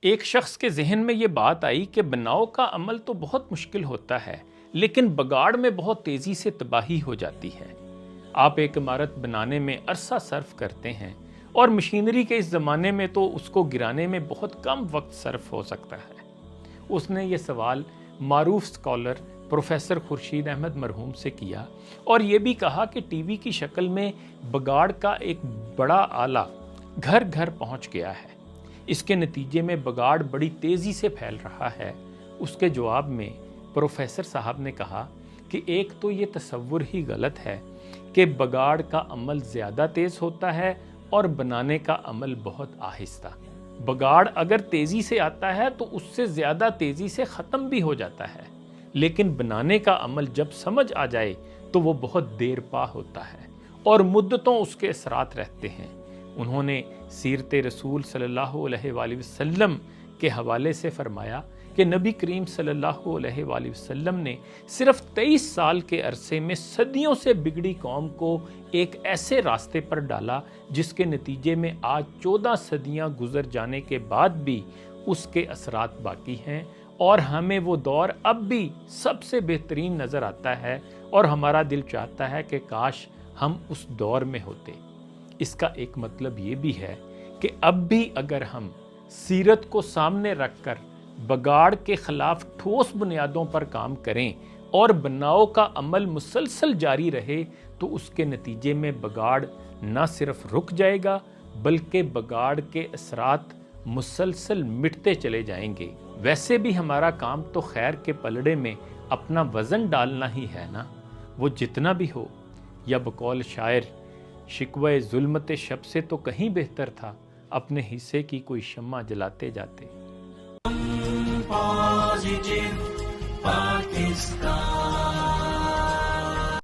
ایک شخص کے ذہن میں یہ بات آئی کہ بناؤ کا عمل تو بہت مشکل ہوتا ہے لیکن بگاڑ میں بہت تیزی سے تباہی ہو جاتی ہے۔ آپ ایک عمارت بنانے میں عرصہ صرف کرتے ہیں اور مشینری کے اس زمانے میں تو اس کو گرانے میں بہت کم وقت صرف ہو سکتا ہے۔ اس نے یہ سوال معروف سکالر پروفیسر خورشید احمد مرحوم سے کیا اور یہ بھی کہا کہ ٹی وی کی شکل میں بگاڑ کا ایک بڑا آلہ گھر گھر پہنچ گیا ہے، اس کے نتیجے میں بگاڑ بڑی تیزی سے پھیل رہا ہے۔ اس کے جواب میں پروفیسر صاحب نے کہا کہ ایک تو یہ تصور ہی غلط ہے کہ بگاڑ کا عمل زیادہ تیز ہوتا ہے اور بنانے کا عمل بہت آہستہ۔ بگاڑ اگر تیزی سے آتا ہے تو اس سے زیادہ تیزی سے ختم بھی ہو جاتا ہے، لیکن بنانے کا عمل جب سمجھ آ جائے تو وہ بہت دیر پا ہوتا ہے اور مدتوں اس کے اثرات رہتے ہیں۔ انہوں نے سیرت رسول صلی اللہ علیہ وآلہ وسلم کے حوالے سے فرمایا کہ نبی کریم صلی اللہ علیہ وآلہ وسلم نے صرف 23 سال کے عرصے میں صدیوں سے بگڑی قوم کو ایک ایسے راستے پر ڈالا جس کے نتیجے میں آج 14 صدیاں گزر جانے کے بعد بھی اس کے اثرات باقی ہیں اور ہمیں وہ دور اب بھی سب سے بہترین نظر آتا ہے اور ہمارا دل چاہتا ہے کہ کاش ہم اس دور میں ہوتے۔ اس کا ایک مطلب یہ بھی ہے کہ اب بھی اگر ہم سیرت کو سامنے رکھ کر بگاڑ کے خلاف ٹھوس بنیادوں پر کام کریں اور بناؤ کا عمل مسلسل جاری رہے تو اس کے نتیجے میں بگاڑ نہ صرف رک جائے گا بلکہ بگاڑ کے اثرات مسلسل مٹتے چلے جائیں گے۔ ویسے بھی ہمارا کام تو خیر کے پلڑے میں اپنا وزن ڈالنا ہی ہے نا، وہ جتنا بھی ہو، یا بقول شاعر شکوہ ظلمت شب سے تو کہیں بہتر تھا اپنے حصے کی کوئی شمع جلاتے جاتے۔ Positive Pakistan.